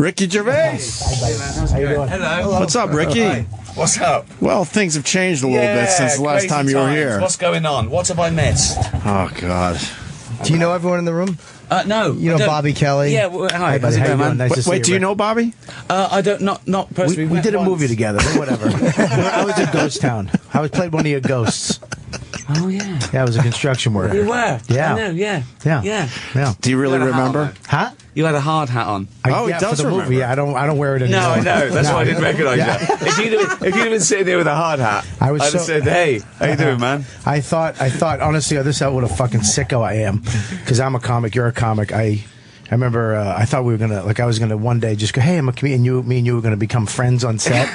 Ricky Gervais. How you doing? Hello. What's up, Ricky? Hi. What's up? Well, things have changed a little bit since the last time you were here. What's going on? What have I missed? Oh, God. Do you know everyone in the room? No. You know Bobby Kelly? Yeah, hi. How's it going, man? Nice to see Wait, do you know Bobby? I don't, not personally. We did a movie together, but whatever. I was in Ghost Town. I played one of your ghosts. Oh, yeah. Yeah, I was a construction worker. You were? Yeah. I know, yeah. Yeah. Do you really remember? Huh? You had a hard hat on. Oh, he yeah, does for the remember. movie. Yeah, I don't wear it anymore. No, I know. That's why I didn't recognise Yeah. that. If you'd have been sitting there with a hard hat, I was I'd have so- said, hey, how you doing, man? I thought, honestly, this is what a fucking sicko I am. Because I'm a comic, you're a comic. I remember, I thought we were gonna, I was gonna one day just go, hey, I'm a comedian, me and you were gonna become friends on set.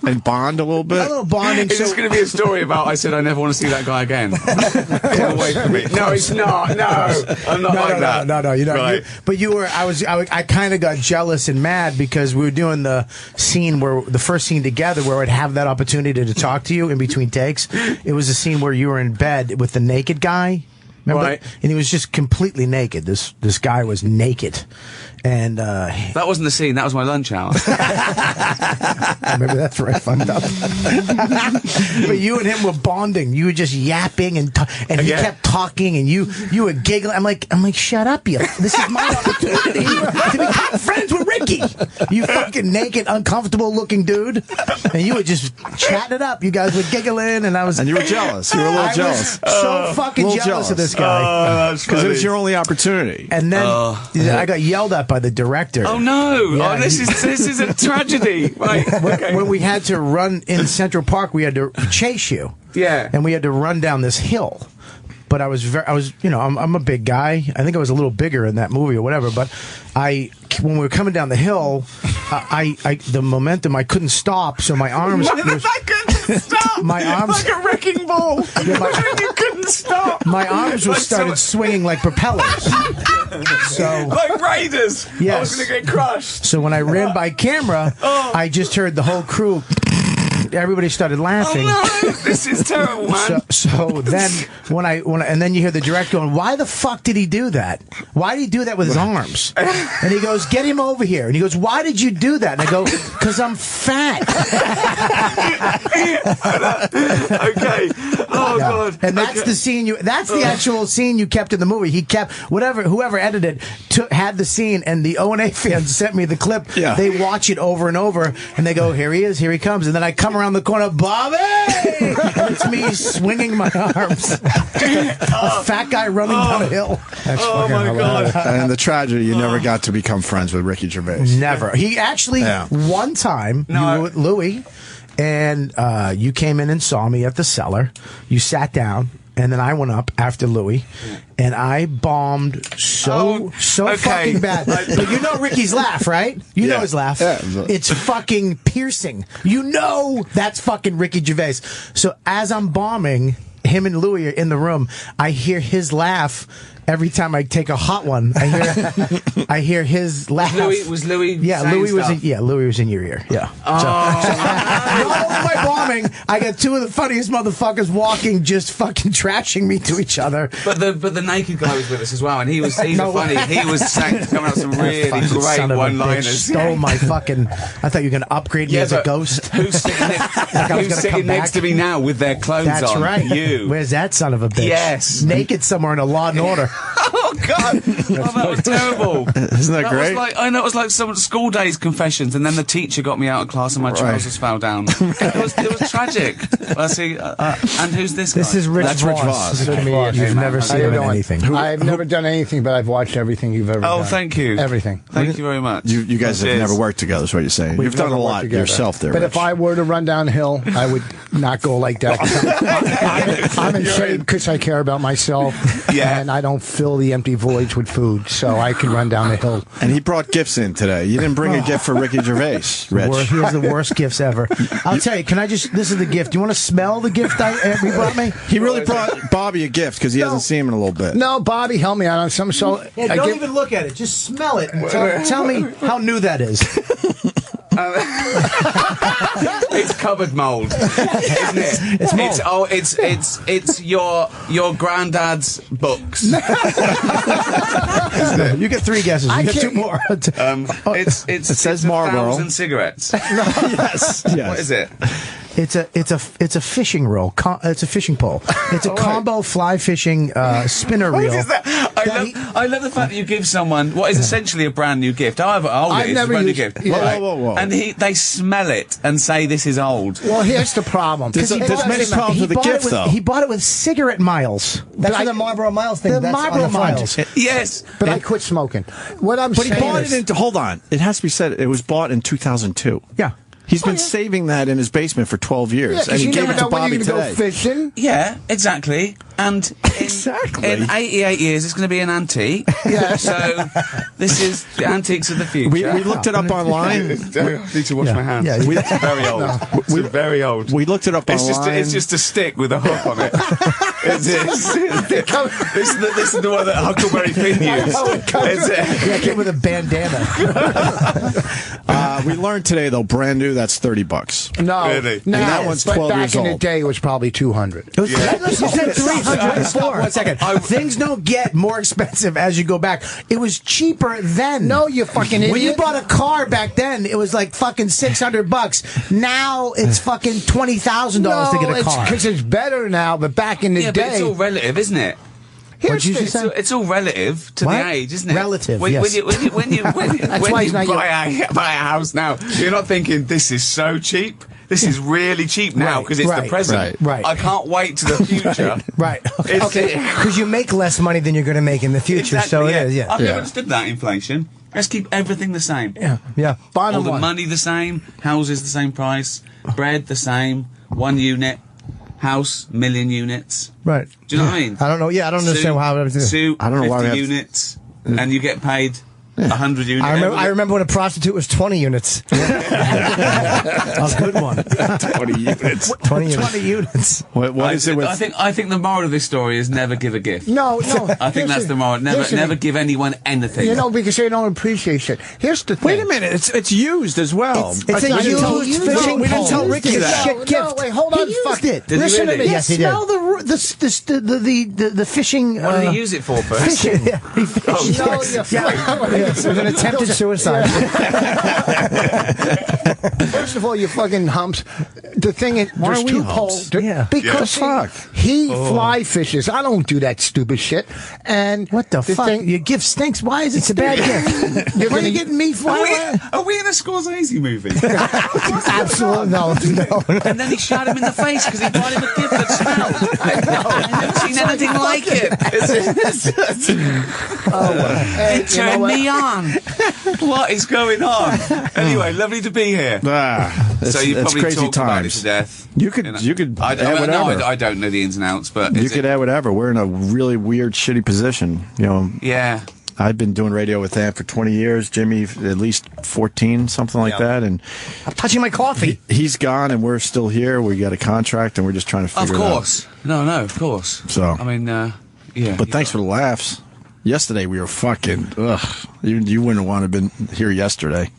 And bond a little bit? A little bonding. Is this going to be a story about I said I never want to see that guy again? Get away from me. No, it's not. No, I'm not like that. No, you know. Right. But you were. I kind of got jealous and mad because we were doing the scene the first scene together where I'd have that opportunity to talk to you in between takes. It was a scene where you were in bed with the naked guy. Remember? Right. And he was just completely naked. This guy was naked. And That wasn't the scene. That was my lunch hour. maybe that's where I fucked up. But you and him were bonding. You were just yapping and he kept talking and you were giggling. I'm like, shut up, you. This is my opportunity to become friends with Ricky. You fucking naked, uncomfortable looking dude. And you were just chatting it up. You guys were giggling and I was. And you were jealous. You were a little jealous. So fucking jealous of this guy. Because it was your only opportunity. And then I got yelled at by the director. Oh no! Yeah, this is a tragedy. Right. Okay. When we had to run in Central Park, we had to chase you. Yeah. And we had to run down this hill. But I'm a big guy. I think I was a little bigger in that movie or whatever. But when we were coming down the hill, the momentum, I couldn't stop. So my arms. I couldn't stop. My arms, like a wrecking ball. Yeah, you couldn't stop. my arms were started swinging like propellers. So like Raiders. Yes. I was going to get crushed. So when I ran by camera, I just heard the whole crew. Everybody started laughing. Oh no! This is terrible, man. So then and then you hear the director going, "Why the fuck did he do that? Why did he do that with his arms?" And he goes, "Get him over here." And he goes, "Why did you do that?" And I go, "'Cause I'm fat." Okay. Oh God. And that's the scene that's the actual scene you kept in the movie. He kept whoever edited had the scene, and the O&A fans sent me the clip. Yeah. They watch it over and over, and they go, "Here he is, here he comes." And then I come around the corner, Bobby! And it's me swinging my arms. A fat guy running down a hill. That's Oh my God. And the tragedy, you never got to become friends with Ricky Gervais. Never. He actually, one time, you were with Louis, and you came in and saw me at the cellar. You sat down. And then I went up after Louis, and I bombed so fucking bad. But you know Ricky's laugh, right? You know his laugh. Yeah. It's fucking piercing. You know that's fucking Ricky Gervais. So as I'm bombing, him and Louis are in the room. I hear his laugh. Every time I take a hot one, I hear his laugh. Was Louis? Yeah, Louis was in your ear. Yeah. Not only am I bombing, I got two of the funniest motherfuckers walking, just fucking trashing me to each other. But the naked guy was with us as well, and he's funny. He was coming up with some really great one-liners. Stole my fucking. I thought you were going to upgrade me as a ghost. Who's sitting next to me now with their clothes on? That's right. You. Where's that son of a bitch? Yes. Naked somewhere in a Law and Order. Oh God! That was terrible. Isn't that great? It was like some school days confessions, and then the teacher got me out of class, and my trousers fell down. It was tragic. I see. And who's this guy? This is Rich That's Voss. Rich Voss. This is Rich Voss. You've never seen him in anything. I've never done anything, but I've watched everything you've ever done. Oh, thank you. Everything. Thank you very much. You guys have never worked together, is what you're saying. You've done a lot yourself there, But Rich. if I were to run downhill, I would not go like that. I'm in shape because I care about myself, and I don't fill the empty voids with food, so I can run down the hill. And he brought gifts in today. You didn't bring a gift for Ricky Gervais, Rich. He has the worst gifts ever. I'll tell you, this is the gift. Do you want to smell the gift he brought me? He really brought Bobby a gift because he hasn't seen him in a little bit. No, Bobby helped me out on some. So don't even look at it. Just smell it and tell me how new that is. It's cupboard mould, isn't it? It's mold. It's your granddad's books. You get 3 guesses. You get 2 more. It says Marlboro. 1,000 cigarettes. Yes. What is it? It's a fishing reel. It's a fishing pole. It's a combo fly fishing spinner reel. What is that? I love the fact that you give someone what is essentially a brand new gift. However old it is, it's a brand new gift. Yeah. Whoa. And they smell it and say this is old. Well, here's the problem. There's many problems with the gift, though. He bought it with cigarette miles. That's what the Marlboro Miles thing. The that's Marlboro on the front. Miles. Yes. But I quit smoking. What I'm But he saying bought is, it hold on. It has to be said, it was bought in 2002. Yeah. He's been saving that in his basement for 12 years. yeah, 'cause and he you gave never it to know when Bobby you're gonna today. go fishing. Yeah, exactly. And in 88 years, it's going to be an antique. Yeah. So this is the antiques of the future. We looked it up online. I need to wash my hands. Yeah, It's very old. It's very old. We looked it up online. It's just a stick with a hook on it. This is the one that Huckleberry Finn used. Yeah, came with a bandana. We learned today, though, brand new, that's $30. No, Really? no. And that one's but 12 back years in the old. day, it was probably 200. You said 300 before. 1 second. Things don't get more expensive as you go back. It was cheaper then. No, you fucking idiot. When you bought a car back then, it was like fucking $600. Now it's fucking $20,000 to get a car. because it's better now. But back in the Yeah, day, but it's all relative, isn't it? What'd you here's say? It's all relative to What? the age, isn't it? Relative, When yes. you why he's not buy a house now, you're not thinking this is so cheap. This is really cheap now because it's the right, present. right. I can't wait to the future. Right. It's- Okay. Because you make less money than you're going to make in the future. Exactly, So it is. Yeah. I've never understood that inflation. Let's keep everything the same. Yeah. Yeah. All Bottom the line. money the same, houses the same price, bread the same, 1 unit, house, 1,000,000 units. Right. Do you know what I mean? I don't know. Yeah, I don't understand how everything is. Suit, I don't know why 50 we have- units, and you get paid 100 units. I remember when a prostitute was 20 units. A good one. 20 units. 20 units. What is it with... I think the moral of this story is never give a gift. no. I think that's the moral. Never give anyone anything. You know, because they don't appreciate shit. Here's the thing. Wait a minute, it's used as well. It's a used fishing we didn't tell pole. Ricky It's a that. shit gift. Wait, hold on. He used Fuck it. Did he Listen really? to me. Yes, he did. Smell the fishing. What did he use it for first? Fishing. Yeah, he fished. No, you It was an attempted suicide. First of all, you fucking humps. The thing is, Why there's are we 2 humps? poles. Yeah. Because Yeah. he fly fishes. I don't do that stupid shit. And What the fuck? thing- Your gift stinks. Why is it a bad gift? You're Why are gonna you getting me? Are we in a Scorsese movie? Absolutely no. And then he shot him in the face because he bought him a gift that smelled. I've never seen anything like it. It turned me on. What is going on? Anyway, lovely to be here. So you it's probably crazy talked about it times. to death. You could I add don't whatever. know. I don't know the ins and outs, but You could add whatever. We're in a really weird, shitty position. You know, Yeah. I've been doing radio with them for 20 years. Jimmy, at least 14, something like that. And I'm touching my coffee. he's gone, and we're still here. We got a contract, and we're just trying to Of figure it out. course. No, of course. So- I mean, yeah. But thanks for the laughs. Yesterday we were fucking. Ugh, you wouldn't want to have been here yesterday.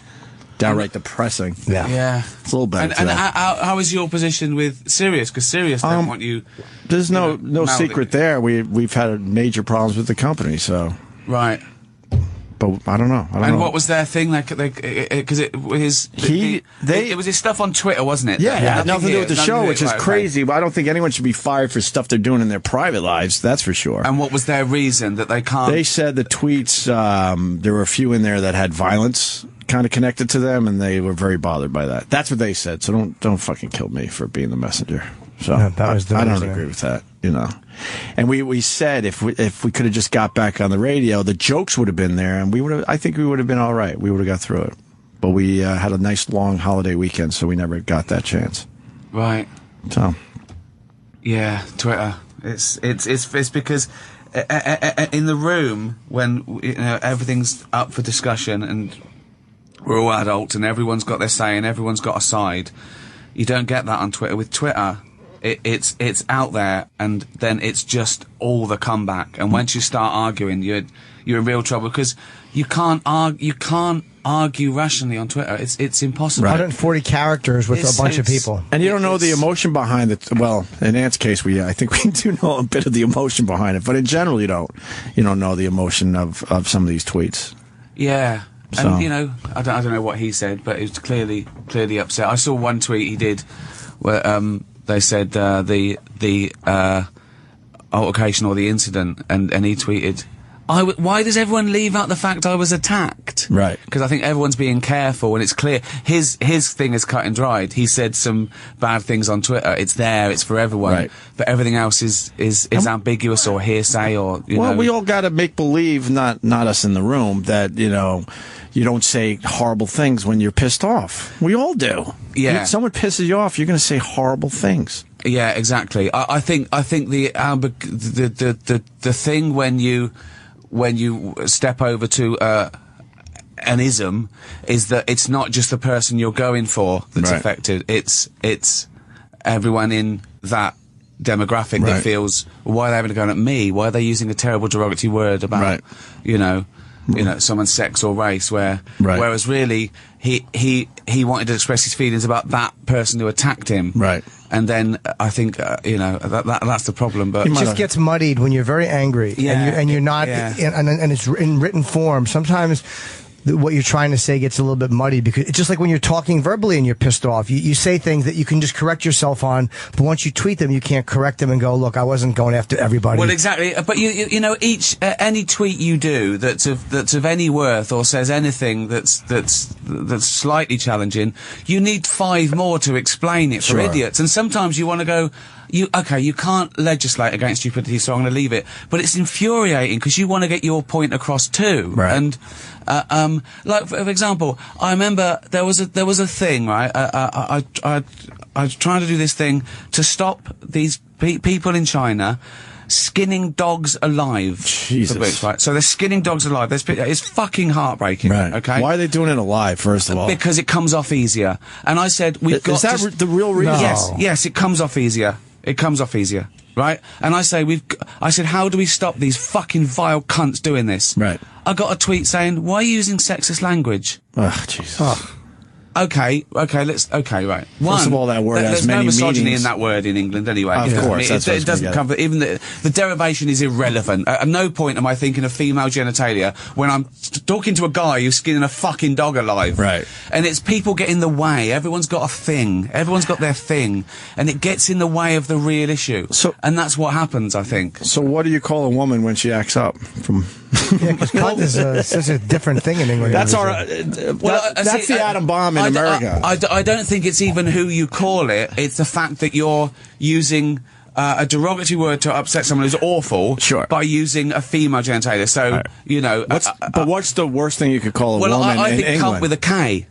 Downright depressing. Yeah. It's a little better And today. how is your position with Sirius? Because Sirius don't want you. There's no mouthing secret it. there. We've had major problems with the company, so. Right. But I don't know. And what was their thing? Like, because it was it was his stuff on Twitter, wasn't it? Yeah, it had nothing to do with the Nothing show, to do which is right, crazy. But I don't think anyone should be fired for stuff they're doing in their private lives. That's for sure. And what was their reason that they can't? They said the tweets. There were a few in there that had violence kind of connected to them, and they were very bothered by that. That's what they said. So don't fucking kill me for being the messenger. So Yeah, that was the I don't reason. agree with that. You know. And we said if we could have just got back on the radio, the jokes would have been there, and I think we would have been all right. We would have got through it. But we had a nice long holiday weekend, so we never got that chance. Right. So Yeah, Twitter. It's because in the room when everything's up for discussion and we're all adults and everyone's got their say and everyone's got a side, you don't get that on Twitter. With Twitter, it's out there, and then it's just all the comeback. And once you start arguing, you're in real trouble because you can't argue rationally on Twitter. It's impossible. 140 characters with a bunch of people. And you don't know the emotion behind it. Well, in Ant's case, I think we do know a bit of the emotion behind it, but in general, you don't know the emotion of some of these tweets. Yeah. So. And, I don't know what he said, but it was clearly upset. I saw one tweet he did where, they said, the altercation or the incident, and he tweeted, why does everyone leave out the fact I was attacked? Right. Because I think everyone's being careful, and it's clear. His thing is cut and dried. He said some bad things on Twitter. It's there. It's for everyone. Right. But everything else is ambiguous or hearsay or, we all gotta make believe, not us in the room, that, you don't say horrible things when you're pissed off. We all do. Yeah. If someone pisses you off, you're gonna say horrible things. Yeah, exactly. I think the thing when you step over to an ism is that it's not just the person you're going for that's affected. It's everyone in that demographic that feels, why are they having a go at me? Why are they using a terrible derogatory word about someone's sex or race? Whereas really he wanted to express his feelings about that person who attacked him. Right. And then I think that's the problem. But it just gets muddied when you're very angry, and you're not, and it's in written form. Sometimes what you're trying to say gets a little bit muddy, because it's just like when you're talking verbally and you're pissed off. You say things that you can just correct yourself on, but once you tweet them, you can't correct them and go, look, I wasn't going after everybody. Well, exactly. But any tweet you do that's of any worth or says anything that's slightly challenging, you need 5 more to explain it for idiots. And sometimes you want to go, you can't legislate against stupidity, so I'm going to leave it. But it's infuriating because you want to get your point across too. Right. And like for example, I remember there was a thing, right? I was trying to do this thing to stop these people in China skinning dogs alive. Jesus. Boots, right? So they're skinning dogs alive. It's fucking heartbreaking. Right. Okay. Why are they doing it alive? First of all, because it comes off easier. And I said, we've got. Is that the real reason? No. Yes, it comes off easier. It comes off easier. Right? And I said, how do we stop these fucking vile cunts doing this? Right. I got a tweet saying, why are you using sexist language? Oh, Jesus. Oh. Okay, right. First of all, that word has many meanings. There's no misogyny in that word in England anyway. Of course. It doesn't come from, even the derivation is irrelevant. At no point am I thinking of female genitalia when I'm talking to a guy who's skinning a fucking dog alive. Right. And it's people get in the way. Everyone's got a thing. Everyone's got their thing. And it gets in the way of the real issue. And that's what happens, I think. So what do you call a woman when she acts up? Because cunt is such a different thing in England. That's that's the atom bomb in America. I don't think it's even who you call it. It's the fact that you're using a derogatory word to upset someone who's awful by using a female genitalia. So, but what's the worst thing you could call a woman in England? I think cunt with a K.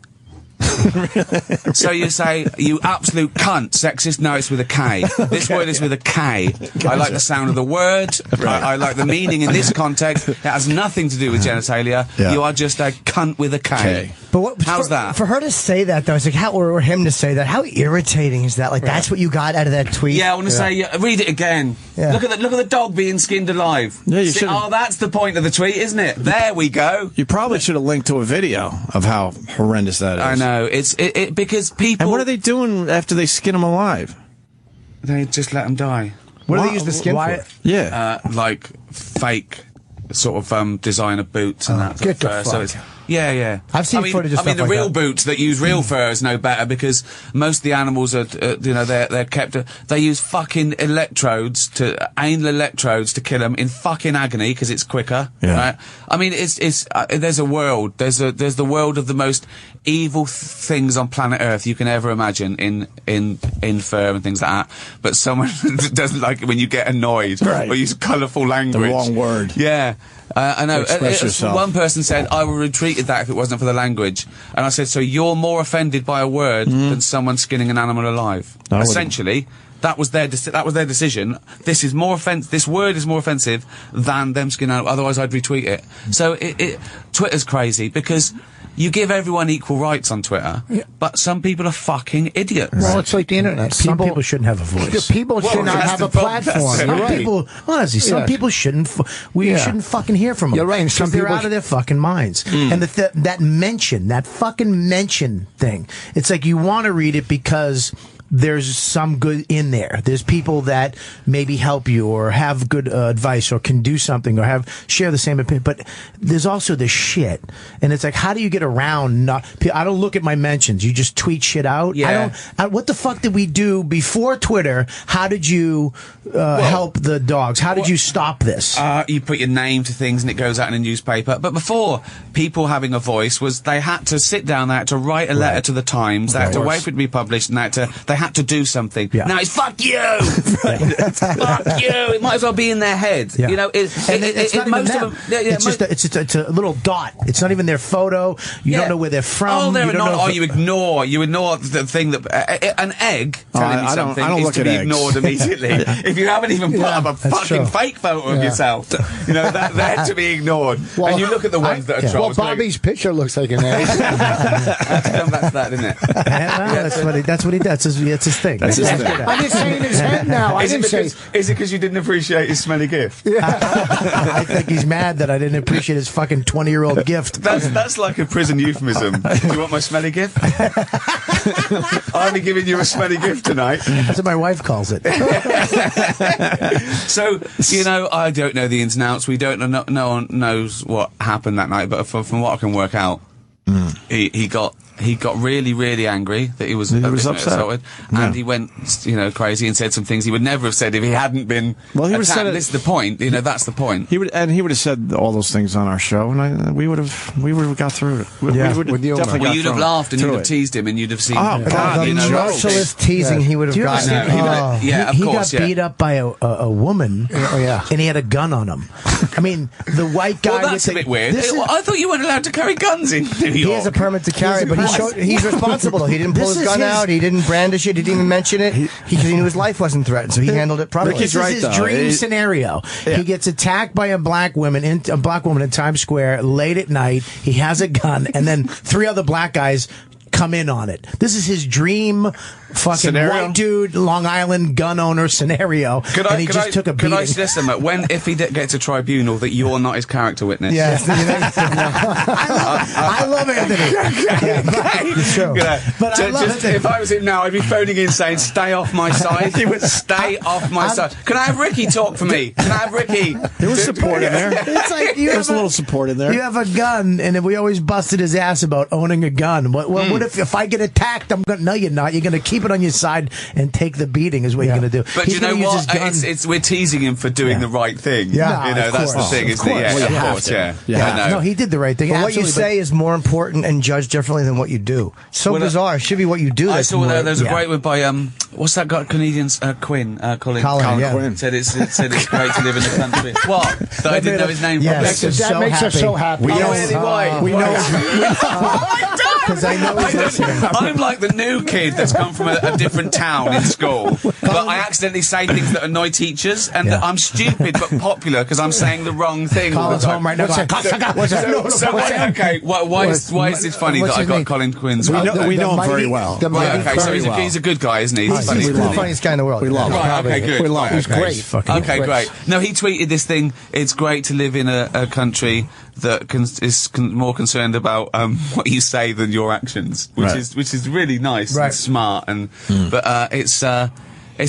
So you say, you absolute cunt, sexist? No, it's with a K. This word is with a K. Gotcha. I like the sound of the word. Right. I like the meaning in this context. It has nothing to do with genitalia. Yeah. You are just a cunt with a K. But how's that? For her to say that, though, it's like, or him to say that, how irritating is that? Like, that's what you got out of that tweet? Yeah, I want to say, read it again. Yeah. Look at the dog being skinned alive. Yeah, that's the point of the tweet, isn't it? There we go. You probably should have linked to a video of how horrendous that is. I know. It's because people. And what are they doing after they skin them alive? They just let them die. What do they use the skin for? Yeah, like fake sort of designer boots and that. Get the fuck. So it's, yeah. I've seen footage of stuff like that. the real boots that use real fur is no better because most of the animals are, they're kept. They use fucking anal electrodes to kill them in fucking agony because it's quicker. Yeah. Right? I mean, there's a world. There's the world of the most evil things on planet Earth you can ever imagine in fur and things like that. But someone doesn't like it when you get annoyed or use colourful language. The wrong word. Yeah. I know. Express yourself. One person said, I would have retweeted that if it wasn't for the language. And I said, so you're more offended by a word than someone skinning an animal alive? Essentially, that was their decision. This is more this word is more offensive than them skin out. Otherwise, I'd retweet it. So Twitter's crazy because you give everyone equal rights on Twitter, but some people are fucking idiots. Well, it's like the internet. Some people shouldn't have a voice. People should not have a platform. Some people, honestly, some people shouldn't. We shouldn't fucking hear from them. You're right. And some they're people out of their fucking minds. And that fucking mention thing. It's like you want to read it because there's some good in there. There's people that maybe help you or have good advice or can do something or share the same opinion. But there's also this shit. And it's like, how do you get around I don't look at my mentions. You just tweet shit out. Yeah. What the fuck did we do before Twitter? How did you help the dogs? How did you stop this? You put your name to things and it goes out in a newspaper. But before, people having a voice they had to sit down, they had to write a letter to the Times, they had to wait for it to be published, and they had to do something. Yeah. Now it's fuck you! Fuck you! It might as well be in their head. Yeah. You know, it's not even them. It's a little dot. It's not even their photo. You don't know where they're from. You ignore the thing that an egg telling me something is to be ignored immediately. If you haven't even put up a fucking fake photo of yourself, they're to be ignored. Well, and you look at the ones that are trolls. Well, Bobby's picture looks like an egg. That's come back to that, didn't it? That's what he does. That's his thing. That's his thing. I'm just saying his head now. Is it because you didn't appreciate his smelly gift? I think he's mad that I didn't appreciate his fucking 20-year-old gift. That's like a prison euphemism. Do you want my smelly gift? I'm only giving you a smelly gift tonight. That's what my wife calls it. So, I don't know the ins and outs. We don't know, no one knows what happened that night, but from what I can work out, he got really, really angry that he was upset. assaulted, and he went, crazy and said some things he would never have said if he hadn't been. Well, he would have said it. This is the point. That's the point. He would have said all those things on our show, and we would have got through it. We would have definitely got you'd have laughed and you'd have teased him and you'd have seen. Oh God! The merciless teasing he would have gotten. He got beat up by a woman. And he had a gun on him. I mean, the white guy. Well, that's a bit weird. I thought you weren't allowed to carry guns in New York. He has a permit to carry, but he's responsible. He didn't pull his gun out. He didn't brandish it. He didn't even mention it. Because he knew his life wasn't threatened, so he handled it properly. This is his dream scenario. Yeah. He gets attacked by a black woman in Times Square late at night. He has a gun, and then 3 other black guys come in on it. This is his dream fucking scenario? white dude, Long Island gun owner scenario. And he just took a beating. Could I suggest him if he gets to tribunal that you're not his character witness? Yes. I love Anthony. But I love Anthony. If I was him now, I'd be phoning in saying, "Stay off my side." He would stay off my side. Can I have Ricky talk for me? Can I have Ricky? There was support in there. It's like There's a little support in there. You have a gun, and we always busted his ass about owning a gun. What if I get attacked? I'm going to. No, you're not. You're going to keep it on your side and take the beating. Is what you're going to do. But He's you know what? We're teasing him for doing the right thing. Yeah, that's the thing, isn't it? Yeah, of course. Yeah. No, he did the right thing. But what you say is more important and judged differently than what you do. So bizarre. It should be what you do. I saw there's a great one by what's that guy? Colin Quinn. Quinn said it's great to live in the country. What? That I didn't know his name. Yes, that makes us so happy. We know why. We know. Because I know he's listening. I'm like the new kid that's come from a different town in school, but I accidentally say things that annoy teachers, and that I'm stupid but popular because I'm saying the wrong thing. Colin's home right now. Why is this funny that I got Colin Quinn's? We know him very well. Okay, so he's a good guy, isn't he? He's the funniest guy in the world. We love him. Right, okay, good. We love him. He's great. Okay, great. No, he tweeted this thing. It's great to live in a country that is more concerned about what you say than your actions, which is really nice and smart. And but it's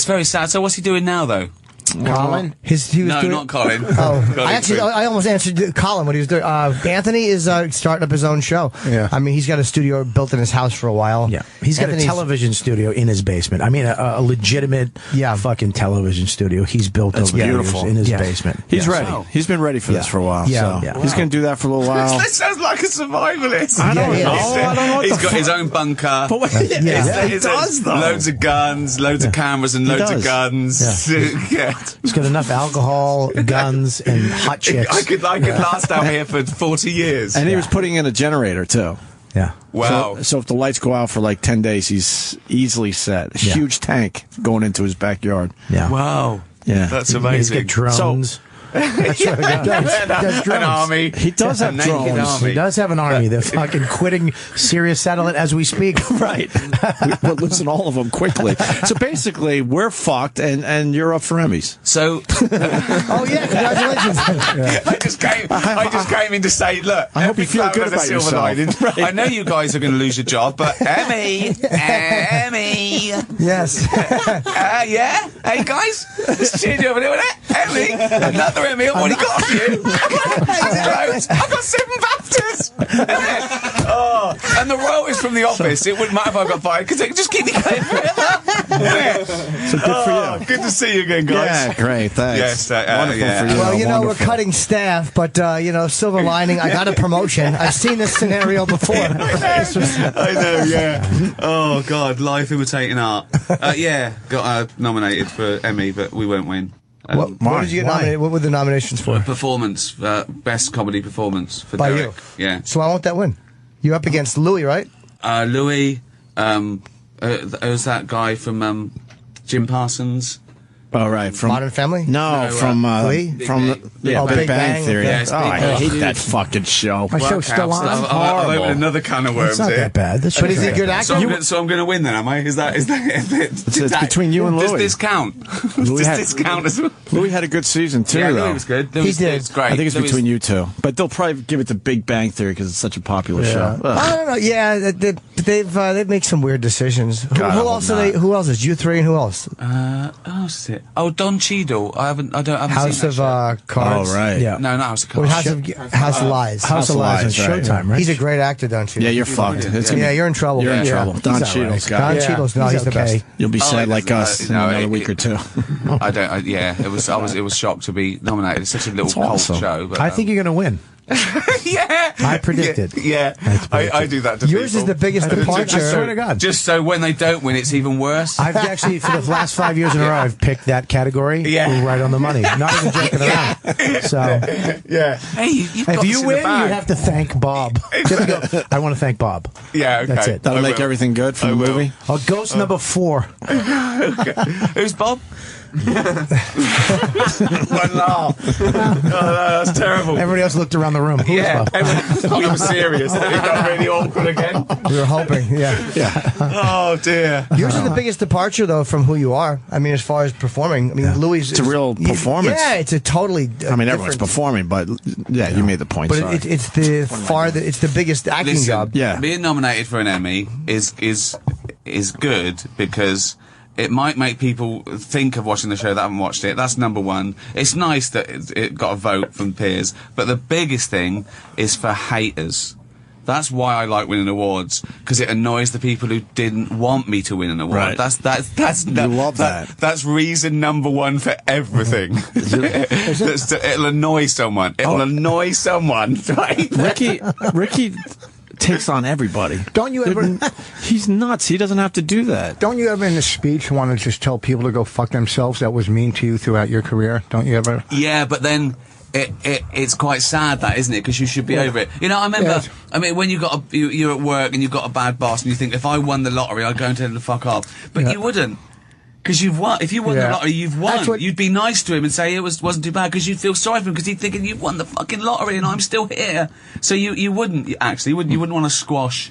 very sad. So what's he doing now, though? Colin? Not Colin. I almost answered Colin what he was doing. Anthony is starting up his own show. Yeah. I mean, he's got a studio built in his house for a while. Yeah. He's got a television studio in his basement. I mean, a legitimate fucking television studio he's built over beautiful. in his basement. He's ready. He's been ready for this for a while. Yeah. So he's going to do that for a little while. That sounds like a survivalist. I don't know. I don't know what He's got his own bunker. He does, though. Loads of guns, loads of cameras, and loads of guns. Yeah. He's got enough alcohol, guns, and hot chicks. I could last out here for 40 years. And he was putting in a generator, too. Yeah. Wow. So if the lights go out for like 10 days, he's easily set. A huge tank going into his backyard. Yeah. Wow. Yeah. That's You amazing. get drones. That's what he does. An army. He does have naked drones. army. He does have an army. They're fucking quitting Sirius Satellite as we speak. Right. We're losing all of them quickly. So basically, we're fucked, and you're up for Emmys. So Oh yeah, congratulations. I just came in to say, look, I hope you feel every good cloud has a about silver yourself. lining. Right. I know you guys are going to lose your job, but Emmy. Yes. Yeah? Hey, guys? Let's cheer you over there with it. Emmy. Another Emmy. I've already got a few. I've got 7 BAFTAs. And the royalties from The Office, it wouldn't matter if I got fired, because they could just keep me going forever. So good for you. Good to see you again, guys. Yeah, great. Thanks. Yes, wonderful yeah. for you. Well, you know, Wonderful. we're cutting staff, but, silver lining, I got a promotion. I've seen this scenario before. I know, yeah. Oh, God, life imitating art. Got nominated for Emmy, but we won't win. What did you get nominated? What were the nominations for? Performance, best comedy performance for By Derek. you? Yeah. So I want that win. You're up against Louis, right? Louis, there's that guy from Jim Parsons. Oh, right. From Modern Family? No, from Lee? Big Bang Theory. Yes, Oh, I Big Bang hate Theory. that fucking show. My show's still on. I've opened another can of worms It's not here. that bad. But is he a good actor? So I'm going to win then, am I? Is that It's between you and Does Louis. this count? Louis Does had- this count as well? Louis had a good season, too, Yeah, though. Louis was good. He did. It's great. I think it's Louis- between you two. But they'll probably give it to Big Bang Theory because it's such a popular show. Ugh. I don't know. Yeah, they've made some weird decisions. Who I hope else are not. they? Who else is you three and who else? Who's it? Oh, Don Cheadle. I haven't House seen of that show. Cards. Oh, right. Yeah. No, not House of Well, Cards. House of Lies. House of Lies, on right. Showtime, right? He's a great actor, don't you? Yeah, you're fucked. It's gonna Yeah, be- you're in trouble. You're in Yeah. trouble. Don He's all Cheadle's right. got Don it. Cheadle's no, He's he's the okay. best. You'll be Oh, sad it like doesn't- us in no, another week or two. I don't. Yeah, it was. It was shocked to be nominated. It's such a little It's cult awesome. show. But, I think you're going to win. yeah, I predicted. Yeah, I do that to Yours people. is the biggest departure. I swear to God. Just so when they don't win, it's even worse. I've actually, for the last 5 years in a row, I've picked that category. Yeah. Right on the money. Not even joking around. So, yeah. Hey, you've got if this you in win, the you bag. have to thank Bob. I want to thank Bob. Yeah, okay. That's it. That'll I make will. everything good for I the will. movie. Oh, ghost number 4. Who's Bob? One laugh. Oh, no, that's terrible. Everybody else looked around the room. Who was Bob? everyone thought you were serious. Then it got really awkward again. We were hoping, yeah. Oh dear. Yours is the biggest departure, though, from who you are. I mean, as far as performing. I mean, Louis. It's a real performance. Yeah, it's a totally. I mean, everyone's performing, but yeah, you made the point. But sorry. it's the biggest acting Listen, job. Yeah. being nominated for an Emmy is good because it might make people think of watching the show that haven't watched it. That's number one. It's nice that it got a vote from peers, but the biggest thing is for haters. That's why I like winning awards, because it annoys the people who didn't want me to win an award. Right. That's You love that. That's reason number one for everything. It'll annoy someone. It'll annoy someone, right? Ricky takes on everybody. Don't you ever? He's nuts. He doesn't have to do that. Don't you ever in a speech want to just tell people to go fuck themselves that was mean to you throughout your career? Don't you ever? Yeah, but then it's quite sad, that, isn't it? Because you should be over it. You know, I remember. Yes. I mean, when you're at work and you've got a bad boss, and you think, if I won the lottery, I'd go and tell him to fuck off. But you wouldn't. Because you've won. If you won the lottery, you've won. You'd be nice to him and say it wasn't too bad, because you'd feel sorry for him, because he'd thinking, you've won the fucking lottery and I'm still here. So you wouldn't actually, you wouldn't want to squash.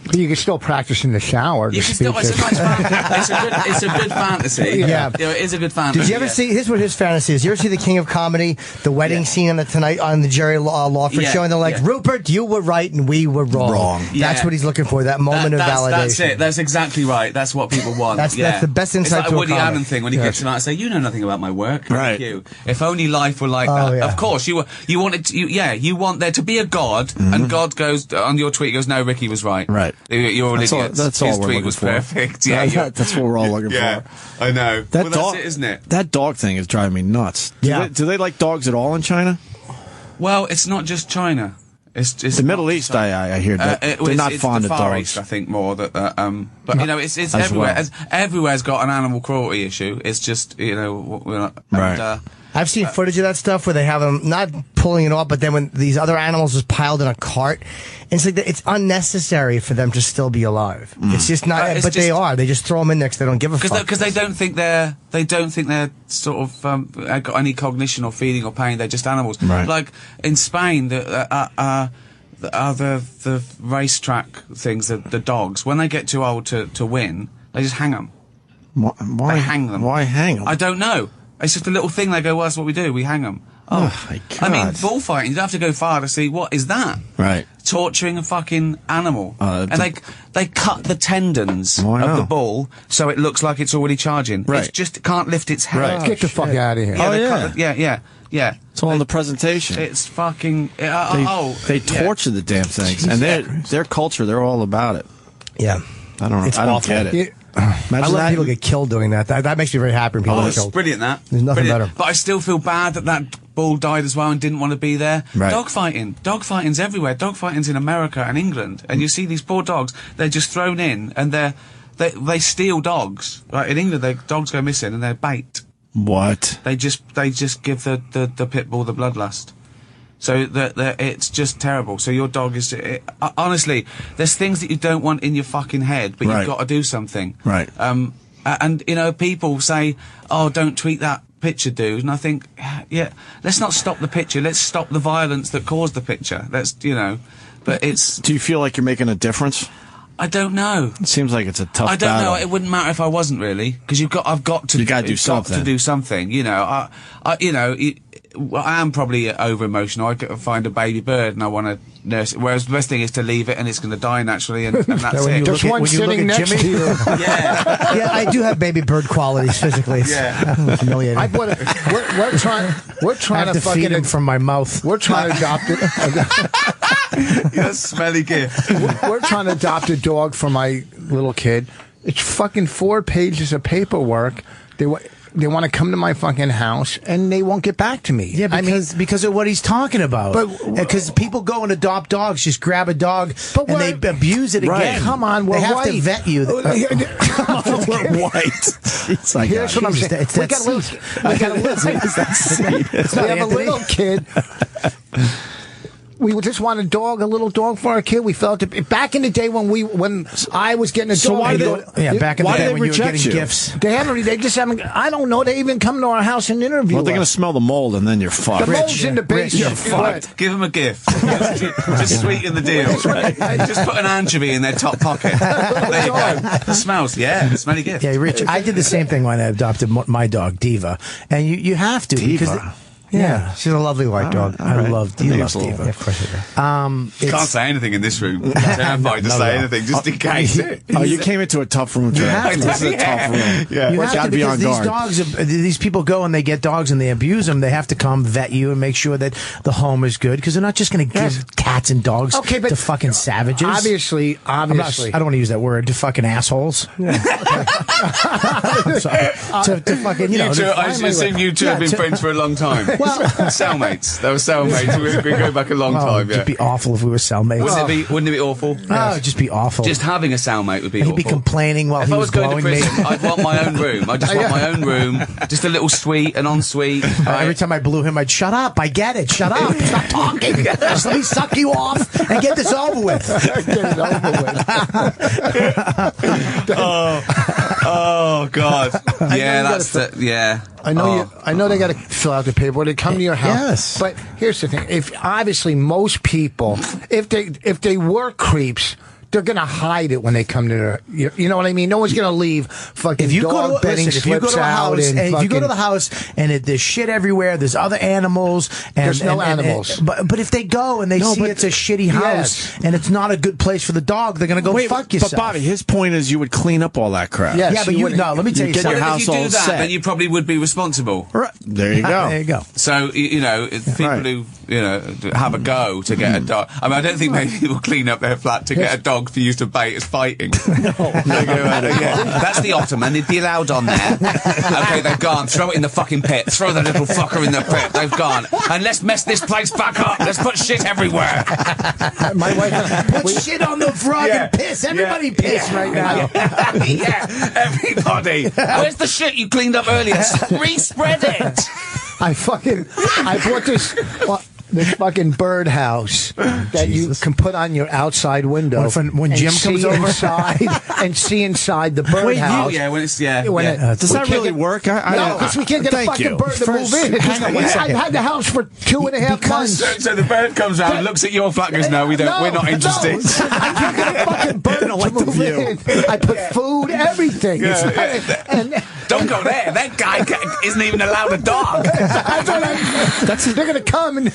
But you can still practice in the shower. You can still. It's a nice fantasy. It's a good fantasy. Yeah. You know, it is a good fantasy. Did you ever see? Here's what his fantasy is. You ever see the King of Comedy, the wedding scene on the Jerry Lawford show, and they're like, Rupert, you were right and we were wrong. That's Yeah. what he's looking for. That moment of validation. That's it. That's exactly right. That's what people want. That's the best insight It's like to a a Woody comic. Allen thing when he gets tonight and say, "You know nothing about my work." Right. Thank you. If only life were like that. yeah. Of course, you wanted to, you want there to be a God, and God goes on your tweet, goes, "No, Ricky was right." Right. You're an That's all- idiot. that's all His we're tweet looking was for. perfect. Yeah, That's what we're all looking yeah, for. I know. That Well, dog, that's it, isn't it? That dog thing is driving me nuts. Do they like dogs at all in China? Well, it's not just China. It's The Middle East, I hear that they're not fond it's of the Far dogs. East, I think more that. But you know, it's As everywhere. well. Everywhere's got an animal cruelty issue. It's just we're not, Right. And, I've seen footage of that stuff where they have them not pulling it off, but then when these other animals is piled in a cart, and it's like it's unnecessary for them to still be alive. It's just not, but they are. They just throw them in there because they don't give a fuck. Because they don't think they're sort of got any cognition or feeling or pain. They're just animals. Right. Like in Spain, the racetrack things, the dogs, when they get too old to win, they just hang them. Why They hang them. Why hang them? I don't know. It's just a little thing. They go, well, that's what we do. We hang them. Oh, my God. I mean, bullfighting, you don't have to go far to see what is that. Right. Torturing a fucking animal. And they cut the tendons of the bull so it looks like it's already charging. Right. It's just, it can't lift its head. Right. Get the fuck out of here. Yeah. It's all in the presentation. It's fucking... They torture the damn things. And their culture, they're all about it. Yeah. I don't know. It's I don't awful. get it. I love people get killed doing that. That makes me very happy when people get it's killed. brilliant, that. There's nothing Brilliant. better. But I still feel bad that bull died as well and didn't want to be there. Right. Dogfighting's everywhere. Dogfighting's in America and England. And you see these poor dogs, they're just thrown in and they steal dogs. Right, in England, dogs go missing and they're bait. What? They just give the pit bull the bloodlust. So it's just terrible. So your dog is... honestly, there's things that you don't want in your fucking head, but you've got to do something. Right. And, you know, people say, oh, don't tweet that picture, dude. And I think, yeah, let's not stop the picture. Let's stop the violence that caused the picture. Let's, you know, but it's... Do you feel like you're making a difference? I don't know. It seems like it's a tough I don't battle. know. It wouldn't matter if I wasn't really, because I've got to. You got to do something. Got to do something. You know, I am probably over emotional. I could find a baby bird and I want to nurse it. Whereas the best thing is to leave it and it's going to die naturally, and that's it. There's one sitting next to you. Yeah. Yeah, I do have baby bird qualities physically. It's humiliating. We're trying I have to feed him from my mouth. We're trying to adopt it. You're a smelly gift. We're trying to adopt a dog for my little kid. It's fucking 4 pages of paperwork. They want to come to my fucking house and they won't get back to me. Yeah, because of what he's talking about. Because people go and adopt dogs, just grab a dog and they abuse it again. Come on, we're they have white. to vet you. We're white. It's like, here's what I'm saying. We got a little kid. We just want a little dog for our kid. We felt it back in the day when I was getting a dog. So why did back in the day when you were getting gifts? They just haven't. I don't know. They even come to our house and interview. Well, they're going to smell the mold and then you're fucked. The mold's in the basement. You're fucked. Give them a gift. Just sweeten the deal. Just put an anchovy in their top pocket. There you go. It smells. Yeah, smelly gift. Yeah, Rich. I did the same thing when I adopted my dog Diva, and you have to Diva. Yeah, she's a lovely white dog. All right. I love Diva. Yeah, of course I do. You can't say anything in this room. Terrified to say anything, just in case. Oh, you came into a tough room today. This is a tough room. Yeah. You have to, be on because guard. these people go and they get dogs and they abuse them. They have to come vet you and make sure that the home is good, because they're not just going to give cats and dogs to fucking savages. Obviously. I don't want to use that word, to fucking assholes. To fucking, you know. I assume you two have been friends for a long time. Well, cellmates. They were cellmates. We go back a long time. It'd be awful if we were cellmates. Wouldn't it be awful? No, it'd just be awful. Just having a cellmate would be He'd awful. be complaining while if he I was going to blowing prison, me. I'd want my own room. I just want my own room. Just a little suite, an ensuite. Every time I blew him, I'd shut up. I get it. Shut up. Stop talking. Just let me suck you off and get this over with. Get it over with. Oh God. Yeah, that's yeah. I know they got to fill out the paperwork. They come to your house. Yes. But here's the thing: if obviously most people, if they were creeps, they're going to hide it when they come to their. You know what I mean? No one's going to leave fucking dog bedding slips out. If you go to the house and there's shit everywhere, there's other animals. And, there's no animals. But if they go and they see it's a shitty house and it's not a good place for the dog, they're going to go fuck yourself. But Bobby, his point is you would clean up all that crap. Yes, yeah, but let me tell you get something. your house if you do all that, set. then you probably would be responsible. Right. There you go. There you go. So, you know, people who, you know, have a go to get a dog. I mean, I don't think many people clean up their flat to get a dog for use to bait as fighting. That's the Ottoman. It'd be allowed on there. Okay, they've gone. Throw it in the fucking pit. Throw that little fucker in the pit. They've gone. And let's mess this place back up. Let's put shit everywhere. My wife put shit on the rug and piss. Everybody piss right now. Yeah, everybody. Where's the shit you cleaned up earlier? Respread it. I bought this fucking birdhouse that you can put on your outside window. When Jim comes over inside and see inside the birdhouse. Does that really work? No, because we can't get a fucking bird to move in. I've had the house for 2.5 months. So the bird comes out and looks at your flat and goes, no, we're not interested. I can't get a fucking bird to move in. I put food, everything. Don't go there. That guy isn't even allowed a dog. They're going to come and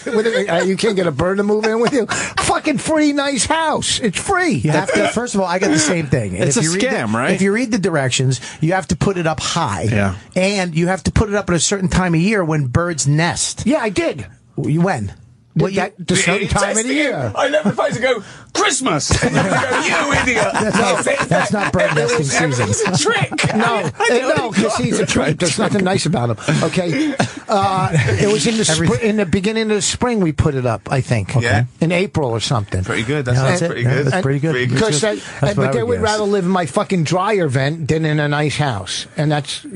you can't get a bird to move in with you. Fucking free, nice house. It's free. You have to. First of all, I got the same thing. And it's a scam, right? If you read the directions, you have to put it up high. Yeah. And you have to put it up at a certain time of year when birds nest. Yeah, I did. When? The certain time of the year. I never supposed to go, Christmas! And you go, you idiot! That's not bird nesting season. It's a trick! No, because he's a trick. There's nothing nice about him. Okay? It was in the beginning of the spring we put it up, I think. Okay. Yeah. In April or something. Pretty good. That's pretty good. That's pretty good. But they would rather live in my fucking dryer vent than in a nice house. And that's,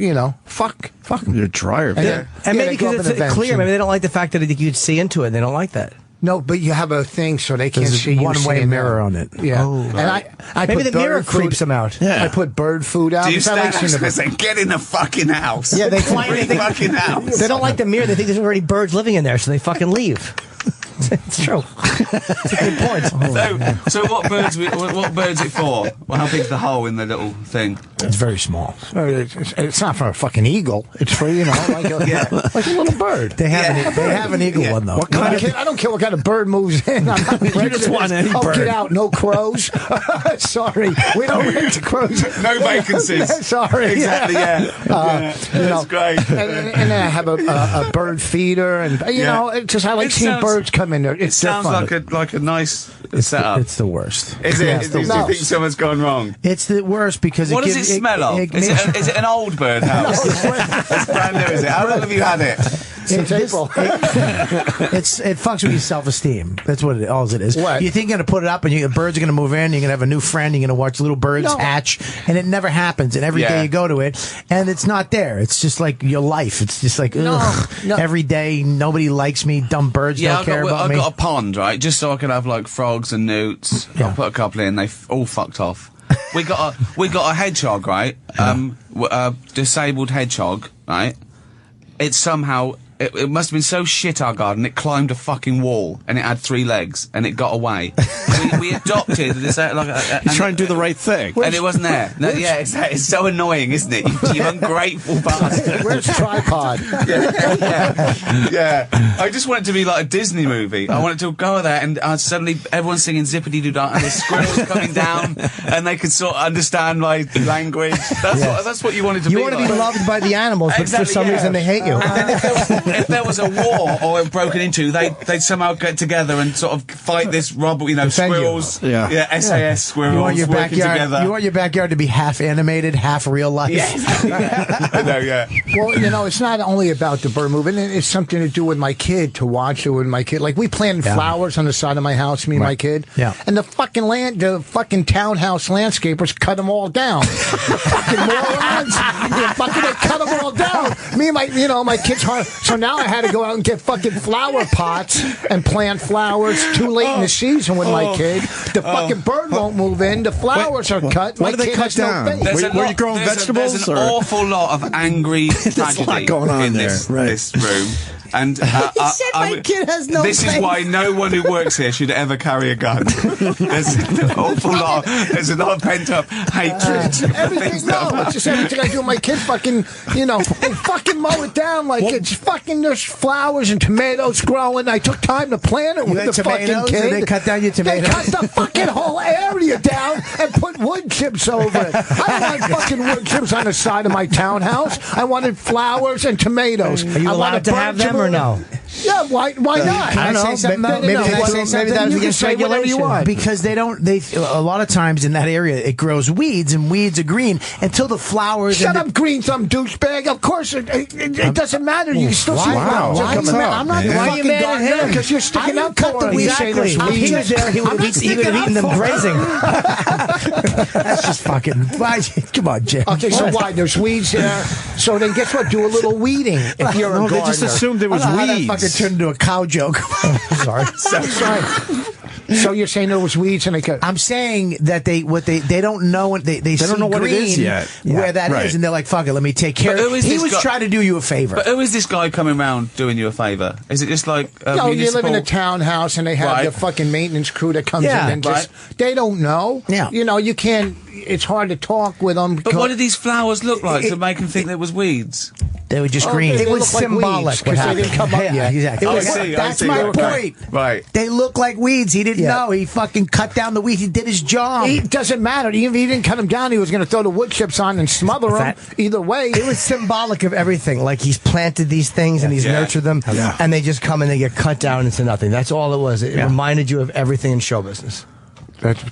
fuck them. Your dryer vent. And maybe because it's clear. Maybe they don't like the fact that you could see into it. They don't like that. No, but you have a thing so they can't see you. One-way mirror on it. Yeah. Oh, and I maybe put the mirror food, creeps them out. Yeah. I put bird food out. Do you stand next to them and say, get in the fucking house? Yeah, they fucking house. They don't like the mirror. They think there's already birds living in there, so they fucking leave. It's true. It's a good point. So what birds it for? Well, how big's the hole in the little thing? It's very small. It's not for a fucking eagle. It's for, like a little bird. They have an eagle one, though. What kind I don't care what kind of bird moves in. I'm not you just want any bird. Get out. No crows. Sorry. We don't rent crows. No vacancies. Sorry. Exactly, yeah. That's great. And then I have a bird feeder. And, it's just I like seeing birds come in there. It sounds like a nice setup. It's the worst. Is it? Do you think someone's gone wrong? It's the worst because what does it smell of? Is it an old bird house? It's brand new, is it? How long have you had it? Since April. It fucks with your self-esteem. That's what all it is. What? You think you're going to put it up and birds are going to move in, you're going to have a new friend, you're going to watch little birds hatch, and it never happens. And every day you go to it, and it's not there. It's just like your life. It's just like, every day, nobody likes me, dumb birds don't care about me. I've got a pond, right, just so I can have, like, frogs and newts. Yeah. I'll put a couple in, they all fucked off. We got a hedgehog, right? A disabled hedgehog, right? It somehow it must have been so shit, our garden, it climbed a fucking wall and it had 3 legs and it got away. we adopted this He's trying to do the right thing. And it wasn't there. No, it's so annoying, isn't it? You ungrateful bastard. Where's the tripod? Yeah. I just want it to be like a Disney movie. I want it to go there and suddenly everyone's singing zippity-doo-dah and the squirrels coming down and they can sort of understand my language. That's what you want it to be. You want to be loved by the animals, but for some reason they hate you. And then if there was a war or broken into, they'd somehow get together and sort of fight this squirrels. SAS squirrels. You want your working together. You want your backyard to be half animated, half real life. I know, yeah. Well, it's not only about the bird moving. It's something to do with my kid, to watch it with my kid. Like, we planted flowers on the side of my house, me and my kid. Yeah. And the fucking townhouse landscapers cut them all down. The fucking morons. They cut them all down. Me and my kid's hard. So now I had to go out and get fucking flower pots and plant flowers too late in the season with my kid. The fucking bird won't move in. The flowers are cut. What do they cut down? Were you growing vegetables? There's an awful lot of angry tragedy going on in there. This room. And he said my kid has no This is why no one who works here should ever carry a gun. There's an awful lot. There's a lot of pent up hatred. Everything. It's just everything I do with my kid. Fucking, they fucking mow it down like it's fucking. There's flowers and tomatoes growing. I took time to plant it with the fucking kid. They cut down your tomatoes. They cut the fucking whole area down and put wood chips over it. I don't want fucking wood chips on the side of my townhouse. I wanted flowers and tomatoes. Are you allowed to have them or no? Yeah, why not? I don't know. Maybe that was against regulation. Because a lot of times in that area it grows weeds, and weeds are green until the flowers. Shut up, green thumb douchebag. Of course, it doesn't matter. You can still see flowers. I'm not the fucking gardener because you're sticking out cut the weeds. Exactly. If he was there, he would have eaten them grazing. That's just fucking. Come on, Jim. Okay, so why? There's weeds there. So then guess what? Do a little weeding if you're a gardener. They just assumed there was weeds. That fucking turned into a cow joke. Sorry. So you're saying there was weeds and they could... I'm saying that they don't know they don't know what it is yet. Where that is, and they're like, fuck it, let me take care of it. He was trying to do you a favor. But who is this guy coming around doing you a favor? Is it just like no, you live in a townhouse and they have the fucking maintenance crew that comes in and just they don't know. Yeah. You know, you can't. It's hard to talk with them. But what did these flowers look like to make him think there was weeds? They were just green. It was symbolic because they didn't come up yet. Exactly. That's my point. Right. They look like weeds. He didn't know. He fucking cut down the weeds. He did his job. It doesn't matter. Even if he didn't cut them down, he was going to throw the wood chips on and smother them. Either way. It was symbolic of everything. Like he's planted these things and he's nurtured them, and they just come and they get cut down into nothing. That's all it was. It reminded you of everything in show business.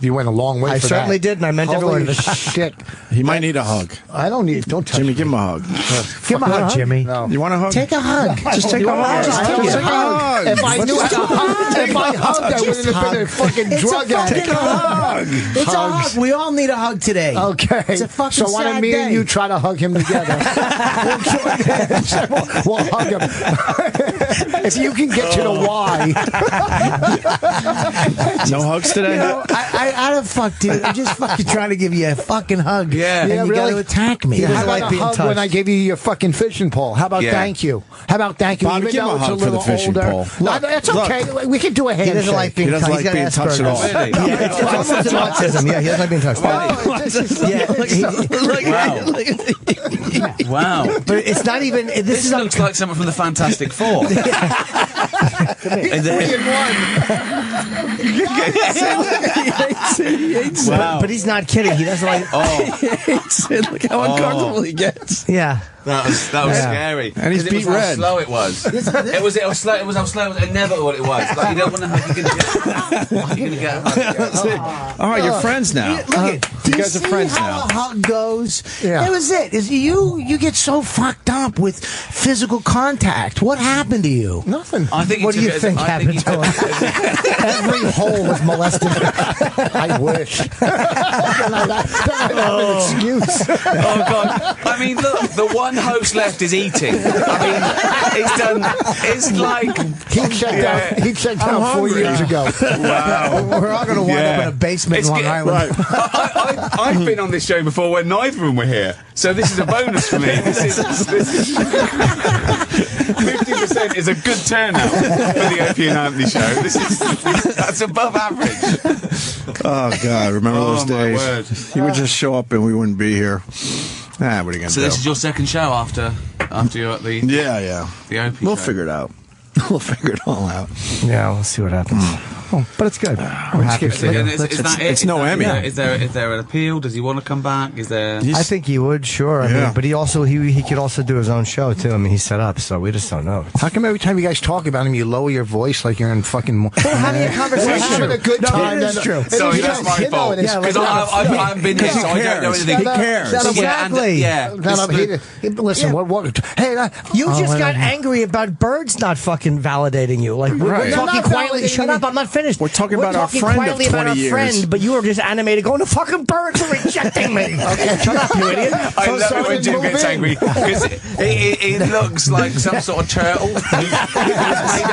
You went a long way for that. I certainly did, and I meant every word of it. Shit. He might need a hug. I don't need... Don't touch Jimmy, me. give him a hug. Give him a hug, Jimmy. No. You want a hug? Take a hug. Just take a hug. Just take a hug. If I knew how to hug, if I hugged, I wouldn't have been a fucking drug addict. Take a hug. It's a hug. We all need a hug today. Okay. It's a fucking so why don't sad me day. and you try to hug him together? we'll hug him. If you can get to the why. No hugs today? You know, I don't fuck, dude. I'm just fucking trying to give you a fucking hug. Yeah. And you got to attack me. How about a hug when I gave you your fucking fishing pole? How about thank you? How about thank you? Bob, Even give him though a it's a hug for the little fishing older. pole. That's okay. We can do a handshake. He doesn't like being touched. He doesn't like being touched at all. Really? Yeah, it's almost an autism. Yeah, he doesn't like being touched. Wow. But it's not even. This looks like something from the Fantastic Four. Wow. But he's not kidding. He doesn't like. Oh. He hates it. Look how uncomfortable he gets. Yeah. That was scary. And he's beat red. How slow it was. It was how slow it was. And never what it was. Like you don't want to hug. You're gonna get. All right, you're friends now. Look at. You guys are friends how now. a hug goes? Yeah. That was it. You get so fucked up with physical contact. What happened to you? Nothing. I think. What do you think happened to him? Every hole was molested. I wish. Don't have an excuse. Oh God! I mean, look. The one host left is eating. I mean, it's done. It's like he checked out 4 years ago. Wow. We're all going to wind up in a basement in Long Island. Right. I've been on this show before when neither of them were here, so this is a bonus for me. This is 50% is a good turnout for the Opie and Anthony show. That's above average. Oh God! Remember those days? My word. He would just show up and we wouldn't be here. What are you gonna do? So this is your second show after you're at the the Opie We'll show. figure it out. We'll figure it all out. Yeah, we'll see what happens. Oh, but it's good. We're happy. It's no Emmy. Is there an appeal? Does he want to come back? Is there? I think he would, sure. I mean, but he could also do his own show too. I mean, he's set up, so we just don't know. How come every time you guys talk about him, you lower your voice like you're in fucking? We're having a conversation. We're having a good time. It is true. Sorry, that's my fault. Because I haven't been here, so I don't know anything. He cares. Exactly. Yeah. Listen, what? Hey, you just got angry about birds not fucking validating you. Like we're talking quietly. Shut up! I'm not finished. We're talking about our friend quietly of 20 about our years. Friend, but you were just animated, going, "The fucking birds are rejecting me." Okay, shut up, you idiot. I love it when Jim gets angry because he looks like some sort of turtle who's made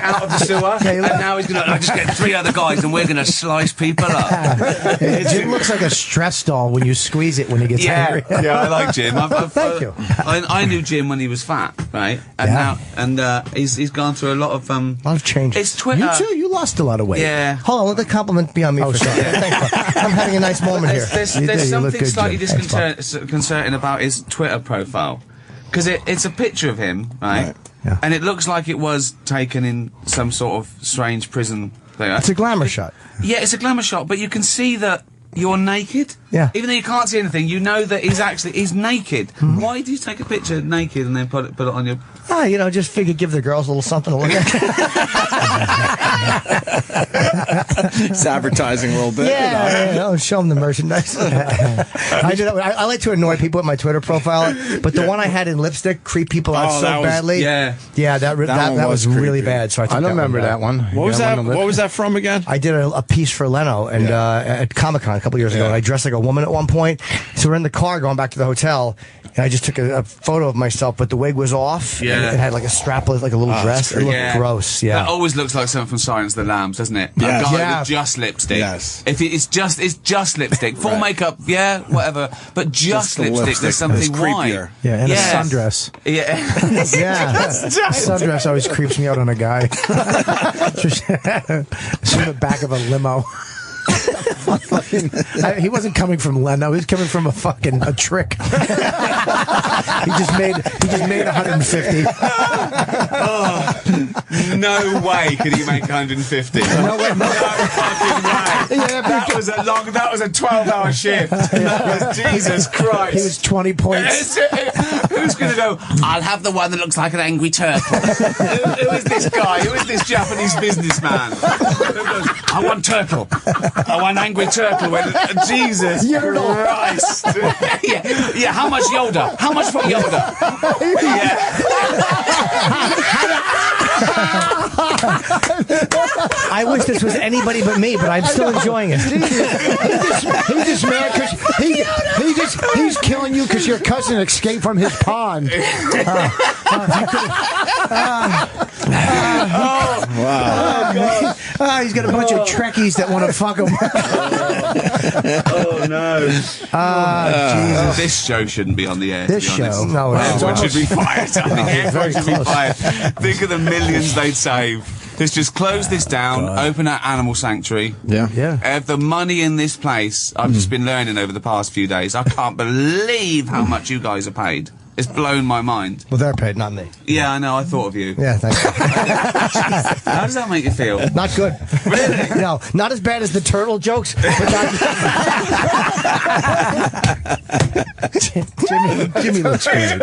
out of the sewer, and now he's gonna just get 3 other guys and we're gonna slice people up. Jim looks like a stress doll when you squeeze it when he gets angry. Yeah, I like Jim. Thank you. I knew Jim when he was fat, right? And now he's gone through a lot of changes. It's Twitter. You too. You lost a lot of weight. Yeah. Hold on, let the compliment be on me for a second. I'm having a nice moment here. There's something slightly disconcerting about his Twitter profile. Because it's a picture of him, right? Yeah. And it looks like it was taken in some sort of strange prison thing. It's a glamour shot. Yeah, it's a glamour shot, but you can see that you're naked. Yeah. Even though you can't see anything, you know that he's naked. Why do you take a picture naked and then put it on your... Just figure give the girls a little something to look at. It's advertising a little bit. Show them the merchandise. I like to annoy people with my Twitter profile, but the one I had in lipstick creeped people out badly. That was really bad. So I don't remember that one. What was that? What was that from again? I did a piece for Leno and at Comic-Con a couple years ago, and I dressed like a woman at one point. So we're in the car going back to the hotel, and I just took a photo of myself, but the wig was off. Yeah. And it had like a straplet, like a little dress. It looked gross. Yeah. That always looks like something from Silence of the Lambs, doesn't it? Yeah. A guy with just lipstick. Yes. If it's just lipstick. Full makeup, whatever. But just lipstick, there's something creepier. Yeah, and a sundress. Yeah. Sundress always creeps me out on a guy. It's in the back of a limo. He wasn't coming from Leno. He was coming from a trick. He just made 150. No way could he make 150. No way. No fucking way. That was a 12-hour shift. Jesus Christ. He was 20 points. Who's going to go, I'll have the one that looks like an angry turtle? Who is this guy? Who is this Japanese businessman? Who goes, I want turtle. I want angry turtle. Jesus Christ. Yeah, how much Yoda? How much for Yoda? I wish this was anybody but me, but I'm still enjoying it. He's just mad because he's killing you because your cousin escaped from his pond. He's got a bunch of Trekkies that want to fuck him. Oh no! Jesus. This show shouldn't be on the air. This show, no, everyone should be fired. I think everyone should be fired. Think of the millions they'd save. Let's just close this down, open that animal sanctuary. Yeah. The money in this place, I've just been learning over the past few days. I can't believe how much you guys are paid. It's blown my mind. Well, they're paid, not me. Yeah, I know. I thought of you. Yeah, thank you. How does that make you feel? Not good. No, not as bad as the turtle jokes. But not... Jimmy looks great.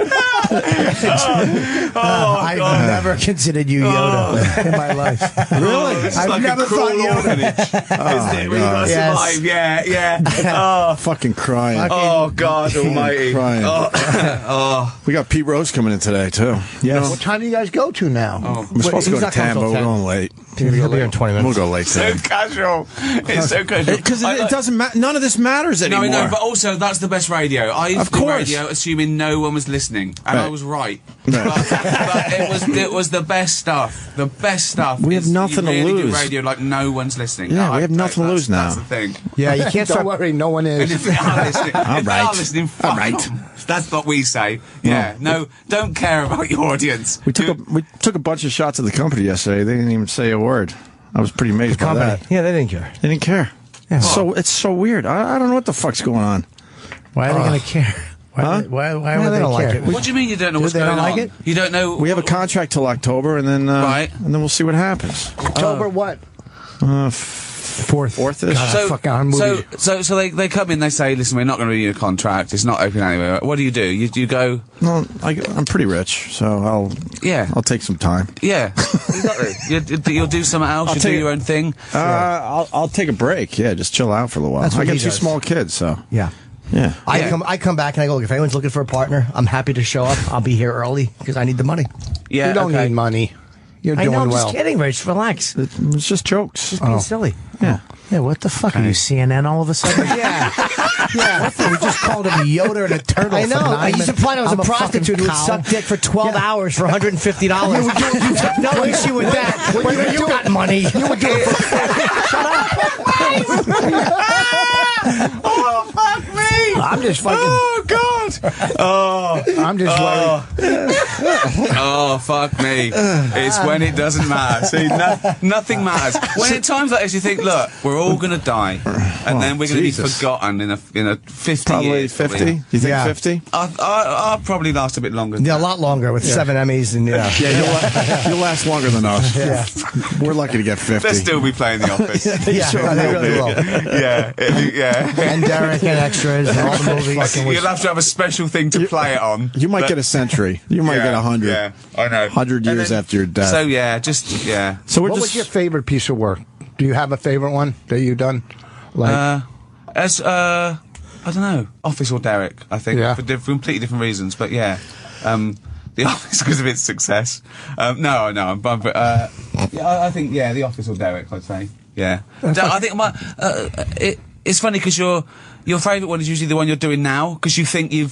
I've never considered you Yoda in my life. Really? I've never thought Yoda. Yes. Yeah. Oh, fucking crying. Oh, God Almighty. Crying. We got Pete Rose coming in today too. Yes. What time do you guys go to now? We're supposed to go to 10, but we're going late. He'll be here in 20 minutes. We'll go late so today. casual. It's so casual. Because it doesn't matter. None of this matters anymore. No, but also that's the best radio. I used to do radio assuming no one was listening, and I was right. But it was the best stuff. The best stuff. We have nothing to lose. Do radio like no one's listening. Yeah, we have nothing to lose now. That's the thing. Yeah, you can't. Don't worry, no one And is. if they are listening, All right. fuck them. That's what we say. Yeah, no, don't care about your audience. We took a bunch of shots at the company yesterday. They didn't even say a word. I was pretty amazed by that. Yeah, they didn't care. They didn't care. Yeah. So it's so weird. I don't know what the fuck's going on. Why are they going to care? Why would they don't care? like it. What do you mean you don't know what's going on? Like it? You don't know. We have a contract till October, and then Right. and then we'll see what happens. October what? Fourth-ish. So they come in, they say, listen, we're not going to renew your contract. It's not open anywhere. What do? You go. Well, I'm pretty rich, so I'll take some time. Yeah, exactly. You'll do something else. You'll do your own thing. I'll take a break. Yeah, just chill out for a little while. That's what I got he two does. small kids, so Yeah. yeah. I come back and I go, look, if anyone's looking for a partner, I'm happy to show up. I'll be here early because I need the money. Yeah, You don't need money. You're I doing know, I'm well. just kidding, Rich. Relax. It's just jokes. Just being silly. Yeah. Yeah, what the fuck? Are you CNN all of a sudden? Yeah. What the? We just called him Yoda and a turtle. I know. For 9 I used to minutes. find I was I'm a prostitute who would fucking suck cow. dick for 12 hours for $150. No issue with that. When you got money. You would do it for Shut up. Oh fuck me! I'm just fucking. Oh god! God! Oh, I'm just worried. Oh, fuck me. It's when it doesn't matter. See, nothing matters. When at times like this, you think, look, we're all going to die, and then we're going to be forgotten in a 50 probably years. 50? Probably. You think 50? I'll probably last a bit longer. Yeah, a lot longer with 7 Emmys and You'll last longer than us. Yeah. We're lucky to get 50. They'll still be playing The Office. Yeah, sure, they really will. Yeah. And Derek and extras and all the movies. You'll have to have a special thing to play it on. You might get a century. You might get 100. Yeah, I know. 100 years after your death. So So what was your favorite piece of work? Do you have a favorite one that you've done? I don't know, Office or Derek. I think for completely different reasons, but yeah. The Office because of its success. I think The Office or Derek. I'd say I think it's funny because your favourite one is usually the one you're doing now because you think you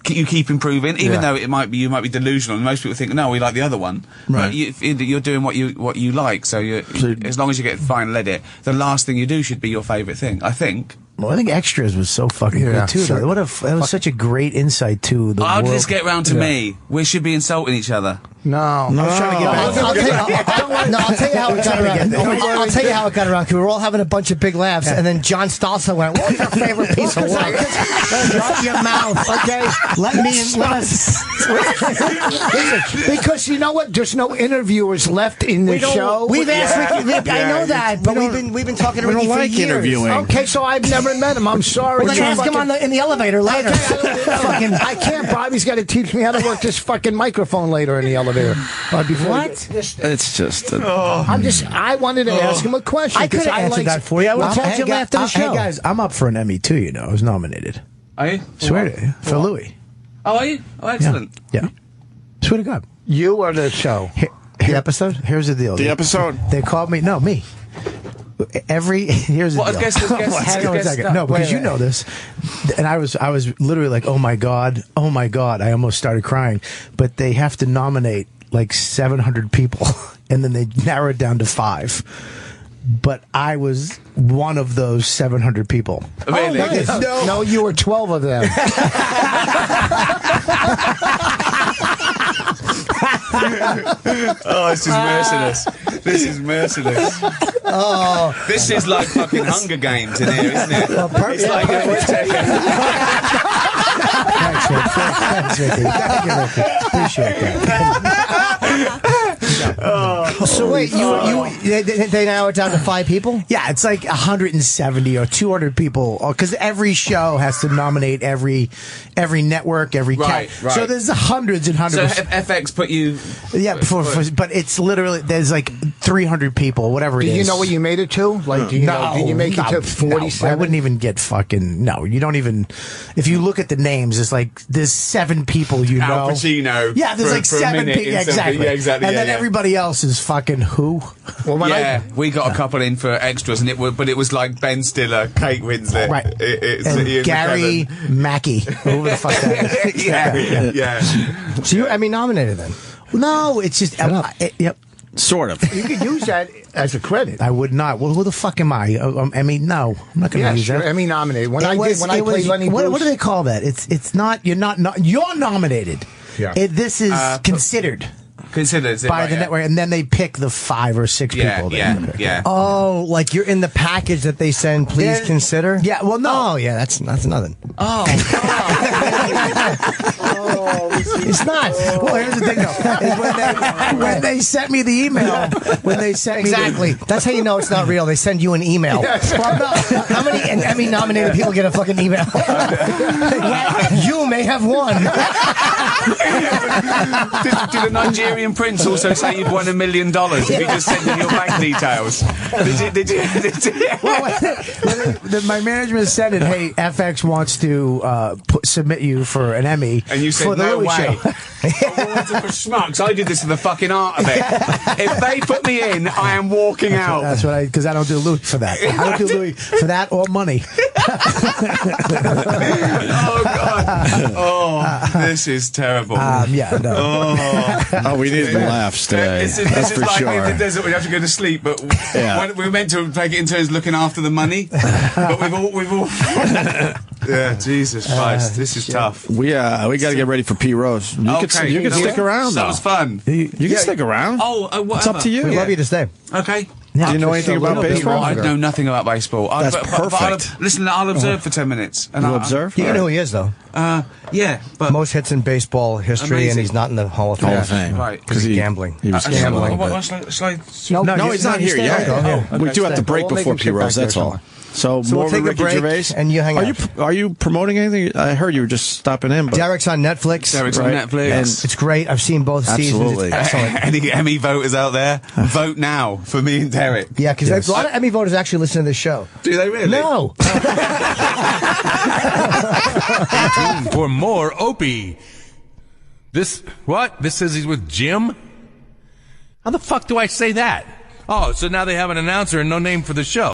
keep improving, even though you might be delusional. And most people think, no, we like the other one. Right. You're doing what you like. So as long as you get final edit, the last thing you do should be your favourite thing. I think. Well, I think Extras was so fucking good too. Sure. It was such a great insight to the How world. did this get round to me? We should be insulting each other. No. I was trying to get back. I'll tell you how it got around. I'll tell you how it got around. Because we were all having a bunch of big laughs, and then John Stolza went, "What's your favorite piece of work?" Shut your mouth, okay? Let us. Because you know what? There's no interviewers left in the show. We've asked Ricky. I know that, but we've been talking to Ricky for years. Interviewing. Okay, so I've never met him. I'm sorry. Well, then ask him in the elevator later. I can't. Bobby's got to teach me how to work this fucking microphone later in the elevator. What? It's just. I wanted to ask him a question. I could have answered that for you. I would have told you after the show. Hey guys, I'm up for an Emmy too. You know, I was nominated. Are you? Swear to you, for Louis. Oh, are you? Oh, excellent. Yeah. Swear to God. You or the show? The episode. Here's the deal. The episode. They called me. No, me. Here's the deal. Hang on a second. No, because you know this, and I was literally like, oh my god, I almost started crying. But they have to nominate like 700 people, and then they narrow it down to 5. But I was one of those 700 people. Really? Oh, nice. No, you were 12 of them. Oh, this is merciless. This is merciless. Oh, this is like fucking Hunger Games in here, isn't it? Well, it's like Thanks, Ricky. Appreciate that. So wait, they narrow it down to 5 people? Yeah, it's like 170 or 200 people, because every show has to nominate every network, every right. So there's hundreds and hundreds. So FX put you. Yeah, but it's literally there's like 300 people, whatever it is. Do you know what you made it to? Like, do you know? Did you make it to 47? I wouldn't even get fucking You don't even. If you look at the names, it's like there's 7 people you Al know. Pacino. Yeah, there's like 7 people. Yeah, exactly. Yeah, exactly. And then everybody else is fucking who? Well, we got a couple in for extras, and it was like Ben Stiller, Kate Winslet, right? And Ian Gary Mackey, whoever the fuck that is. yeah. So you nominated then? No, it's just yep. Sort of. You could use that as a credit. I would not. Well, who the fuck am I? Emmy? No, I'm not going to use that. Emmy nominated. When I played Lenny Bruce. What do they call that? It's not. You're not. You're nominated. Yeah. This is considered. Considered by the network, and then they pick the 5 or 6 people. Yeah. Oh, like you're in the package that they send. Please consider. Yeah. Well, no. Oh, yeah. That's nothing. Oh. It's not. Well, here's the thing, though. When they sent me the email, exactly. That's how you know it's not real. They send you an email. Well, no. How many Emmy-nominated people get a fucking email? You may have won. Did the Nigerian prince also say you'd won $1 million if you just sent him your bank details? Did you? Well, my management said it. Hey, FX wants to submit you for an Emmy. And you said for the no Louis way. Show. For schmucks, I did this for the fucking art of it. If they put me in, I am walking out. That's what because I don't do Louis for that. I don't do Louis for that or money. Oh God! Oh, this is terrible. Yeah, no. We need laughs today. That's for like sure. in the desert, we have to go to sleep, but we were meant to take it in turns looking after the money. But we've all. Yeah, Jesus Christ, this is tough. We got to get ready for P. Rose. You can stick around, though. That was fun. You can stick around. Oh, whatever. It's up to you. We love you to stay. Okay. Do you know anything about baseball? I know nothing about baseball. That's perfect. Listen, I'll observe for 10 minutes. And You'll observe? You know who he is, though. Yeah, but Most hits in baseball history, Amazing. and he's not in the Hall of Fame. Hall of Fame. Right. Because he's gambling. He was gambling. No, he's not here yet. We do have to break before P. Rose, that's all. So we'll take a Ricky break, Gervais. and you hang out. Are you promoting anything? I heard you were just stopping in. But Derek's on Netflix. Derek's on Netflix. And it's great. I've seen both seasons. It's excellent. Any Emmy voters out there, vote now for me and Derek. Yeah, because a lot of Emmy voters actually listen to this show. Do they really? No. Stay tuned for more Opie. This says he's with Jim? How the fuck do I say that? Oh, so now they have an announcer and no name for the show.